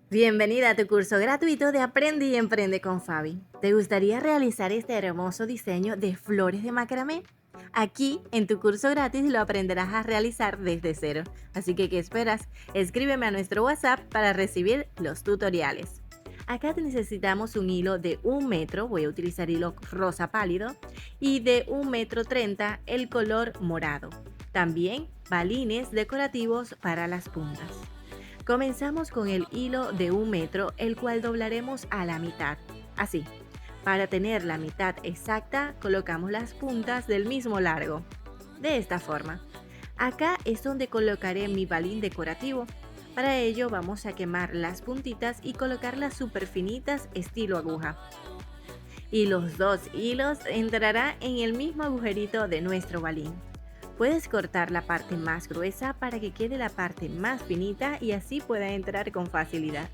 Bienvenida a tu curso gratuito de Aprende y Emprende con Fabi. ¿Te gustaría realizar este hermoso diseño de flores de macramé? Aquí, en tu curso gratis, lo aprenderás a realizar desde cero. Así que, ¿qué esperas? Escríbeme a nuestro WhatsApp para recibir los tutoriales. Acá necesitamos un hilo de 1 metro, voy a utilizar hilo rosa pálido, y de 1,30 m el color morado. También balines decorativos para las puntas. Comenzamos con el hilo de 1 metro, el cual doblaremos a la mitad. Así, para tener la mitad exacta, colocamos las puntas del mismo largo. De esta forma. Acá es donde colocaré mi balín decorativo. Para ello vamos a quemar las puntitas y colocarlas súper finitas estilo aguja. Y los dos hilos entrarán en el mismo agujerito de nuestro balín. Puedes cortar la parte más gruesa para que quede la parte más finita y así pueda entrar con facilidad.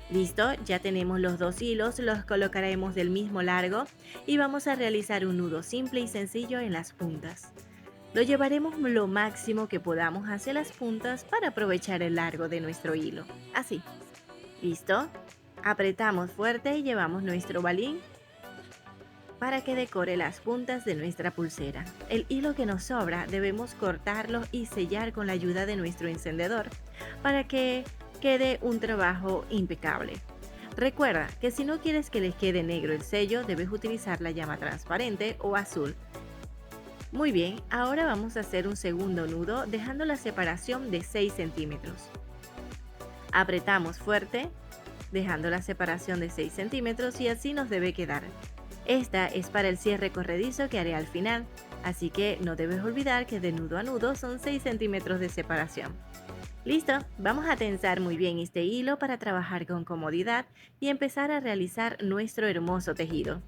Listo, ya tenemos los dos hilos, los colocaremos del mismo largo y vamos a realizar un nudo simple y sencillo en las puntas. Lo llevaremos lo máximo que podamos hacia las puntas para aprovechar el largo de nuestro hilo. Así. ¿Listo? Apretamos fuerte y llevamos nuestro balín para que decore las puntas de nuestra pulsera. El hilo que nos sobra debemos cortarlo y sellar con la ayuda de nuestro encendedor para que quede un trabajo impecable. Recuerda que si no quieres que les quede negro el sello, debes utilizar la llama transparente o azul. Muy bien, ahora vamos a hacer un segundo nudo dejando la separación de 6 centímetros. Apretamos fuerte, dejando la separación de 6 centímetros y así nos debe quedar. Esta es para el cierre corredizo que haré al final, así que no debes olvidar que de nudo a nudo son 6 centímetros de separación. Listo, vamos a tensar muy bien este hilo para trabajar con comodidad y empezar a realizar nuestro hermoso tejido.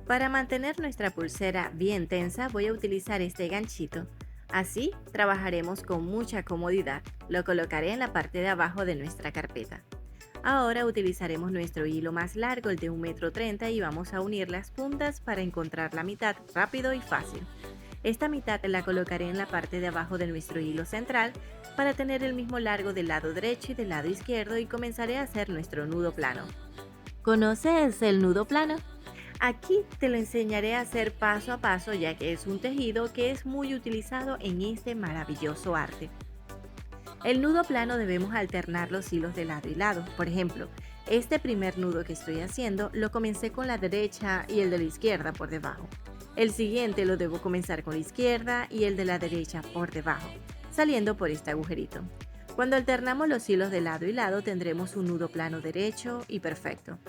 Para mantener nuestra pulsera bien tensa voy a utilizar este ganchito. Así trabajaremos con mucha comodidad. Lo colocaré en la parte de abajo de nuestra carpeta. Ahora utilizaremos nuestro hilo más largo, el de 1,30 m, y vamos a unir las puntas para encontrar la mitad rápido y fácil. Esta mitad la colocaré en la parte de abajo de nuestro hilo central para tener el mismo largo del lado derecho y del lado izquierdo y comenzaré a hacer nuestro nudo plano. ¿Conoces el nudo plano? Aquí te lo enseñaré a hacer paso a paso ya que es un tejido que es muy utilizado en este maravilloso arte. El nudo plano debemos alternar los hilos de lado y lado. Por ejemplo, este primer nudo que estoy haciendo lo comencé con la derecha y el de la izquierda por debajo. El siguiente lo debo comenzar con la izquierda y el de la derecha por debajo, saliendo por este agujerito. Cuando alternamos los hilos de lado y lado tendremos un nudo plano derecho y perfecto.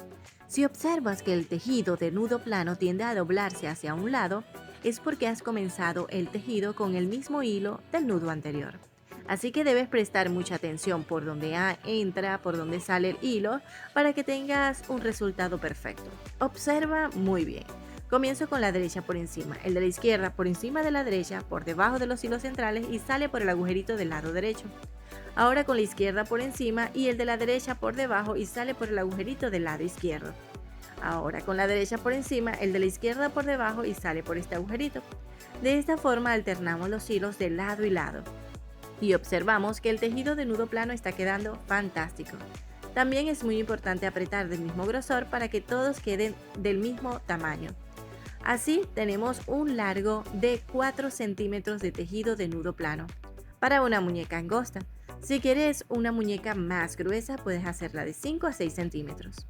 Si observas que el tejido de nudo plano tiende a doblarse hacia un lado, es porque has comenzado el tejido con el mismo hilo del nudo anterior. Así que debes prestar mucha atención por donde entra, por donde sale el hilo, para que tengas un resultado perfecto. Observa muy bien. Comienzo con la derecha por encima, el de la izquierda por encima de la derecha, por debajo de los hilos centrales y sale por el agujerito del lado derecho. Ahora con la izquierda por encima y el de la derecha por debajo y sale por el agujerito del lado izquierdo. Ahora con la derecha por encima, el de la izquierda por debajo y sale por este agujerito. De esta forma alternamos los hilos de lado y lado. Y observamos que el tejido de nudo plano está quedando fantástico. También es muy importante apretar del mismo grosor para que todos queden del mismo tamaño. Así tenemos un largo de 4 centímetros de tejido de nudo plano para una muñeca angosta. Si quieres una muñeca más gruesa puedes hacerla de 5 a 6 centímetros.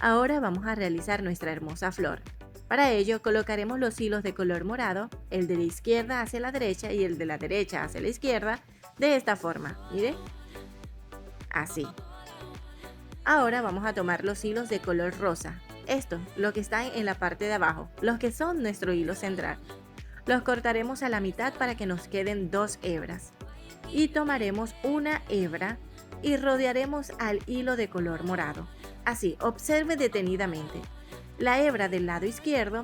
Ahora vamos a realizar nuestra hermosa flor. Para ello colocaremos los hilos de color morado, el de la izquierda hacia la derecha y el de la derecha hacia la izquierda, de esta forma, mire, así. Ahora vamos a tomar los hilos de color rosa, esto, lo que está en la parte de abajo, los que son nuestro hilo central. Los cortaremos a la mitad para que nos queden 2 hebras. Y tomaremos una hebra y rodearemos al hilo de color morado. Así, observe detenidamente. La hebra del lado izquierdo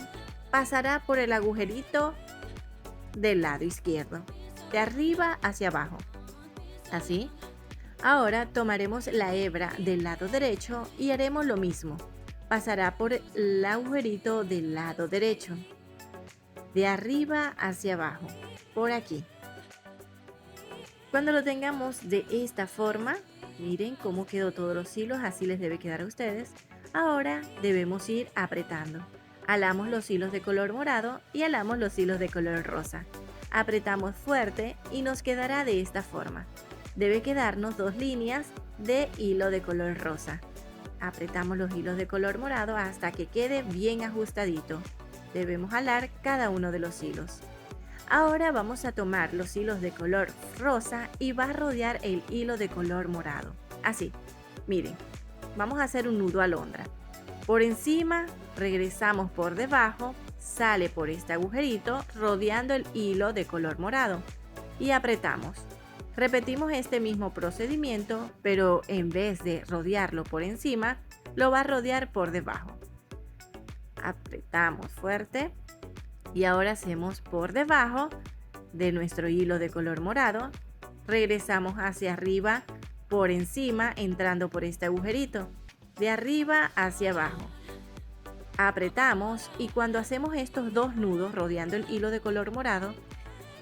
pasará por el agujerito del lado izquierdo, de arriba hacia abajo. Así. Ahora tomaremos la hebra del lado derecho y haremos lo mismo. Pasará por el agujerito del lado derecho, de arriba hacia abajo, por aquí. Cuando lo tengamos de esta forma, Miren cómo quedó todos los hilos, así les debe quedar a ustedes. Ahora debemos ir apretando. Alamos los hilos de color morado y alamos los hilos de color rosa. Apretamos fuerte y nos quedará de esta forma. Debe quedarnos 2 líneas de hilo de color rosa. Apretamos los hilos de color morado hasta que quede bien ajustadito. Debemos jalar cada uno de los hilos. Ahora vamos a tomar los hilos de color rosa y va a rodear el hilo de color morado. Así, miren, vamos a hacer un nudo alondra. Por encima, regresamos por debajo, sale por este agujerito rodeando el hilo de color morado y apretamos. Repetimos este mismo procedimiento, pero en vez de rodearlo por encima, lo va a rodear por debajo. Apretamos fuerte. Y ahora hacemos por debajo de nuestro hilo de color morado, regresamos hacia arriba por encima entrando por este agujerito, de arriba hacia abajo. Apretamos y cuando hacemos estos 2 nudos rodeando el hilo de color morado,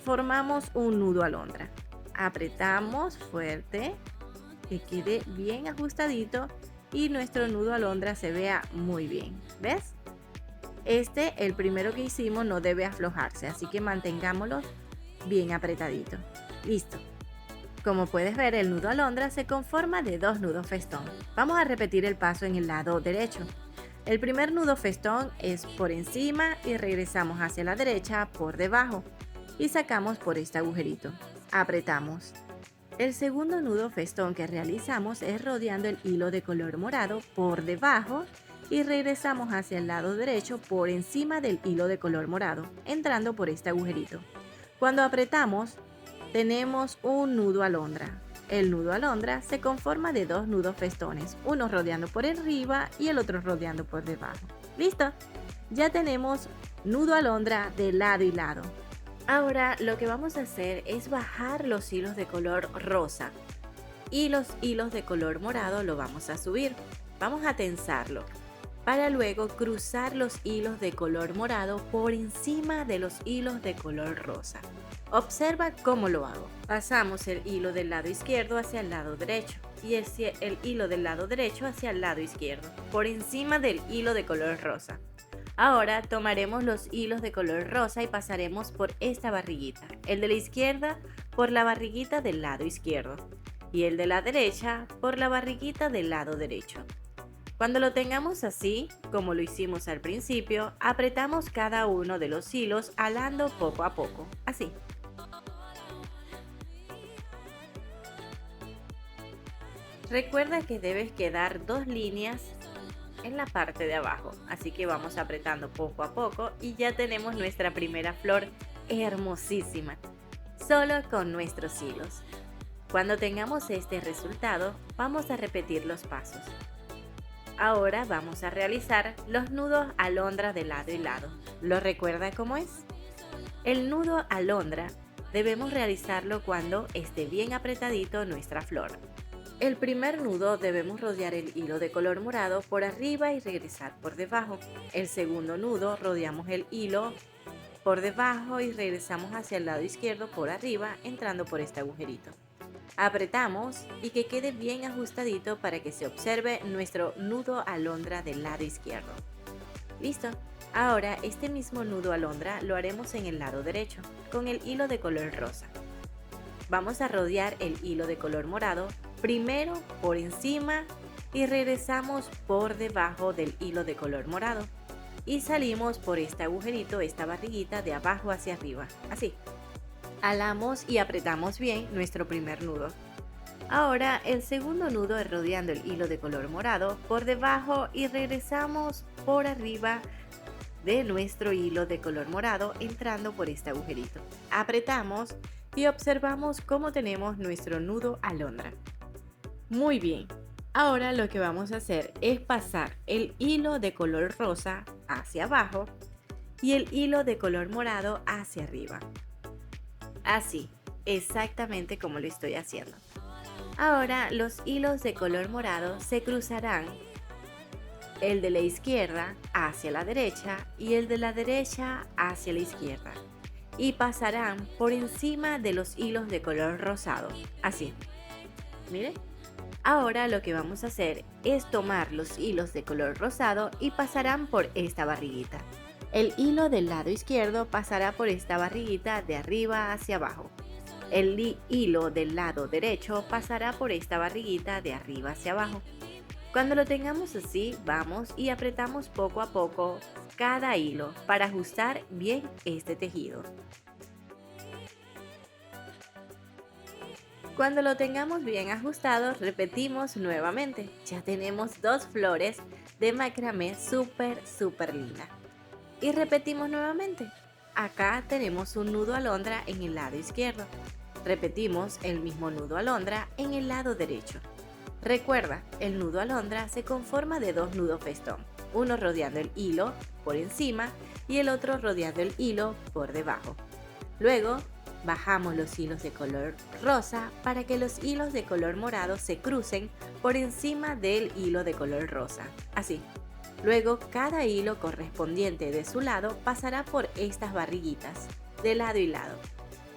formamos un nudo alondra. Apretamos fuerte, que quede bien ajustadito y nuestro nudo alondra se vea muy bien, ¿ves? El primero que hicimos, no debe aflojarse, así que mantengámoslo bien apretadito. Listo. Como puedes ver, el nudo alondra se conforma de 2 nudos festón. Vamos a repetir el paso en el lado derecho. El primer nudo festón es por encima y regresamos hacia la derecha por debajo y sacamos por este agujerito. Apretamos. El segundo nudo festón que realizamos es rodeando el hilo de color morado por debajo y regresamos hacia el lado derecho por encima del hilo de color morado, entrando por este agujerito. Cuando apretamos, tenemos un nudo alondra. El nudo alondra se conforma de 2 nudos festones, uno rodeando por arriba y el otro rodeando por debajo. ¿Listo? Ya tenemos nudo alondra de lado y lado. Ahora lo que vamos a hacer es bajar los hilos de color rosa y los hilos de color morado lo vamos a subir. Vamos a tensarlo para luego cruzar los hilos de color morado por encima de los hilos de color rosa. Observa cómo lo hago. Pasamos el hilo del lado izquierdo hacia el lado derecho y el hilo del lado derecho hacia el lado izquierdo, por encima del hilo de color rosa. Ahora tomaremos los hilos de color rosa y pasaremos por esta barriguita, el de la izquierda por la barriguita del lado izquierdo y el de la derecha por la barriguita del lado derecho. Cuando lo tengamos así, como lo hicimos al principio, apretamos cada uno de los hilos alando poco a poco, así. Recuerda que debes quedar 2 líneas en la parte de abajo, así que vamos apretando poco a poco y ya tenemos nuestra primera flor hermosísima, solo con nuestros hilos. Cuando tengamos este resultado, vamos a repetir los pasos. Ahora vamos a realizar los nudos alondra de lado y lado. ¿Lo recuerda cómo es? El nudo alondra debemos realizarlo cuando esté bien apretadito nuestra flor. El primer nudo debemos rodear el hilo de color morado por arriba y regresar por debajo. El segundo nudo rodeamos el hilo por debajo y regresamos hacia el lado izquierdo por arriba entrando por este agujerito. Apretamos y que quede bien ajustadito para que se observe nuestro nudo alondra del lado izquierdo. ¿Listo? Ahora este mismo nudo alondra lo haremos en el lado derecho con el hilo de color rosa. Vamos a rodear el hilo de color morado primero por encima y regresamos por debajo del hilo de color morado y salimos por este agujerito, esta barriguita de abajo hacia arriba, así. Alamos y apretamos bien nuestro primer nudo. Ahora el segundo nudo es rodeando el hilo de color morado por debajo y regresamos por arriba de nuestro hilo de color morado entrando por este agujerito. Apretamos y observamos cómo tenemos nuestro nudo alondra. Muy bien, ahora lo que vamos a hacer es pasar el hilo de color rosa hacia abajo y el hilo de color morado hacia arriba. Así, exactamente como lo estoy haciendo. Ahora los hilos de color morado se cruzarán, el de la izquierda hacia la derecha y el de la derecha hacia la izquierda, y pasarán por encima de los hilos de color rosado, así. Miren, Ahora lo que vamos a hacer es tomar los hilos de color rosado y pasarán por esta barriguita. El hilo del lado izquierdo pasará por esta barriguita de arriba hacia abajo. El hilo del lado derecho pasará por esta barriguita de arriba hacia abajo. Cuando lo tengamos así, vamos y apretamos poco a poco cada hilo para ajustar bien este tejido. Cuando lo tengamos bien ajustado, repetimos nuevamente. Ya tenemos dos flores de macramé súper linda. Y repetimos nuevamente. Acá tenemos un nudo alondra en el lado izquierdo. Repetimos el mismo nudo alondra en el lado derecho. Recuerda, el nudo alondra se conforma de dos nudos festón, uno rodeando el hilo por encima y el otro rodeando el hilo por debajo. Luego, bajamos los hilos de color rosa para que los hilos de color morado se crucen por encima del hilo de color rosa, así. Luego, cada hilo correspondiente de su lado pasará por estas barriguitas, de lado y lado.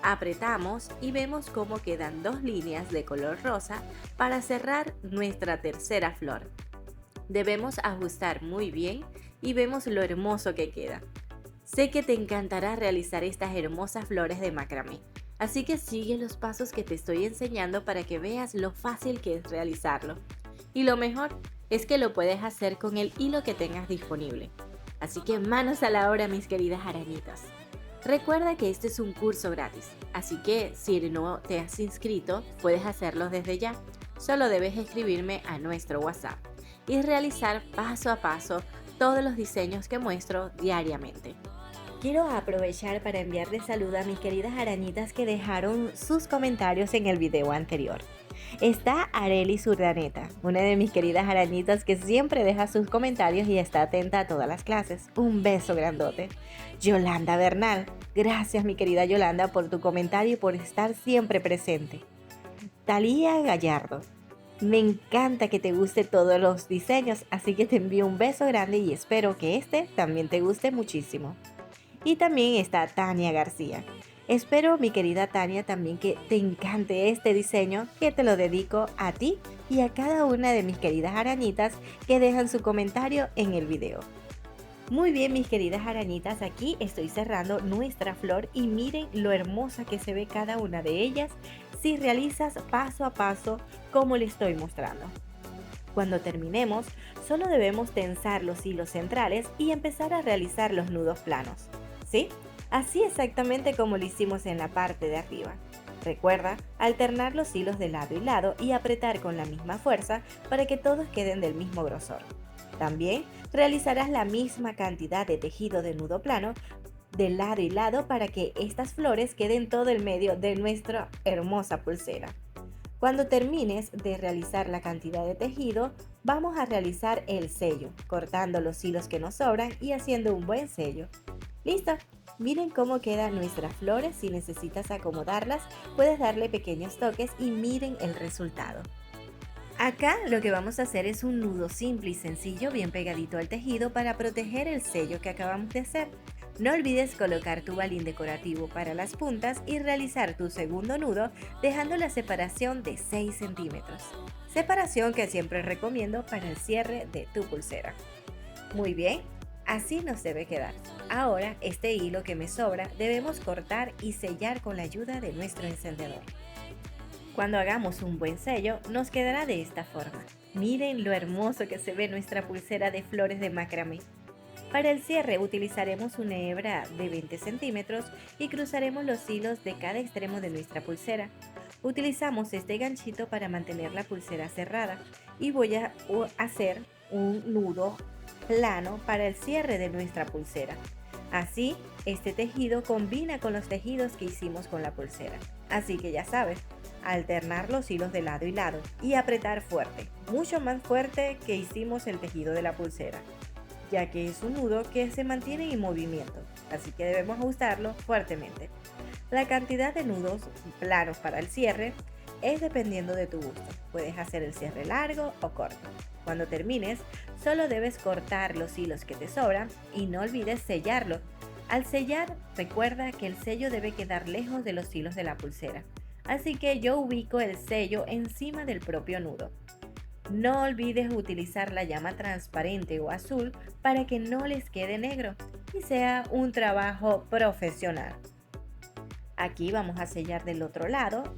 Apretamos y vemos cómo quedan dos líneas de color rosa para cerrar nuestra tercera flor. Debemos ajustar muy bien y vemos lo hermoso que queda. Sé que te encantará realizar estas hermosas flores de macramé, así que sigue los pasos que te estoy enseñando para que veas lo fácil que es realizarlo. Y lo mejor es que lo puedes hacer con el hilo que tengas disponible. Así que manos a la obra, mis queridas arañitas. Recuerda que este es un curso gratis, así que si no te has inscrito, puedes hacerlo desde ya. Solo debes escribirme a nuestro WhatsApp y realizar paso a paso todos los diseños que muestro diariamente. Quiero aprovechar para enviarles saludos a mis queridas arañitas que dejaron sus comentarios en el video anterior. Está Arelis Urdaneta, una de mis queridas arañitas que siempre deja sus comentarios y está atenta a todas las clases. Un beso grandote. Yolanda Bernal, gracias mi querida Yolanda por tu comentario y por estar siempre presente. Talía Gallardo, me encanta que te guste todos los diseños, así que te envío un beso grande y espero que este también te guste muchísimo. Y también está Tania García. Espero, mi querida Tania, también que te encante este diseño, que te lo dedico a ti y a cada una de mis queridas arañitas que dejan su comentario en el video. Muy bien, mis queridas arañitas, aquí estoy cerrando nuestra flor y miren lo hermosa que se ve cada una de ellas si realizas paso a paso como le estoy mostrando. Cuando terminemos, solo debemos tensar los hilos centrales y empezar a realizar los nudos planos, ¿sí? Así exactamente como lo hicimos en la parte de arriba. Recuerda alternar los hilos de lado y lado y apretar con la misma fuerza para que todos queden del mismo grosor. También realizarás la misma cantidad de tejido de nudo plano de lado y lado para que estas flores queden todo el medio de nuestra hermosa pulsera. Cuando termines de realizar la cantidad de tejido, vamos a realizar el sello, cortando los hilos que nos sobran y haciendo un buen sello. ¡Listo! Miren cómo quedan nuestras flores. Si necesitas acomodarlas, puedes darle pequeños toques y miren el resultado. Acá lo que vamos a hacer es un nudo simple y sencillo bien pegadito al tejido para proteger el sello que acabamos de hacer. No olvides colocar tu balín decorativo para las puntas y realizar tu segundo nudo dejando la separación de 6 centímetros. Separación que siempre recomiendo para el cierre de tu pulsera. Muy bien, así nos debe quedar. Ahora este hilo que me sobra debemos cortar y sellar con la ayuda de nuestro encendedor. Cuando hagamos un buen sello, nos quedará de esta forma. Miren lo hermoso que se ve nuestra pulsera de flores de macramé. Para el cierre utilizaremos una hebra de 20 centímetros y cruzaremos los hilos de cada extremo de nuestra pulsera. Utilizamos este ganchito para mantener la pulsera cerrada y voy a hacer un nudo plano para el cierre de nuestra pulsera. Así, este tejido combina con los tejidos que hicimos con la pulsera. Así que ya sabes, alternar los hilos de lado y lado y apretar fuerte, mucho más fuerte que hicimos el tejido de la pulsera, ya que es un nudo que se mantiene en movimiento, así que debemos ajustarlo fuertemente. La cantidad de nudos planos para el cierre es dependiendo de tu gusto. Puedes hacer el cierre largo o corto. Cuando termines, solo debes cortar los hilos que te sobran y no olvides sellarlo. Al sellar, recuerda que el sello debe quedar lejos de los hilos de la pulsera. Así que yo ubico el sello encima del propio nudo. No olvides utilizar la llama transparente o azul para que no les quede negro y sea un trabajo profesional. Aquí vamos a sellar del otro lado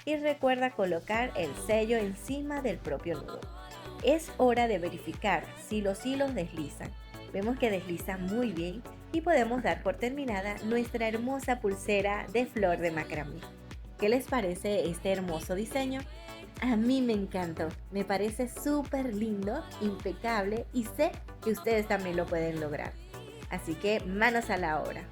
y recuerda colocar el sello encima del propio nudo. Es hora de verificar si los hilos deslizan. Vemos que deslizan muy bien y podemos dar por terminada nuestra hermosa pulsera de flor de macramé. ¿Qué les parece este hermoso diseño? A mí me encantó, me parece súper lindo, impecable y sé que ustedes también lo pueden lograr. Así que manos a la obra.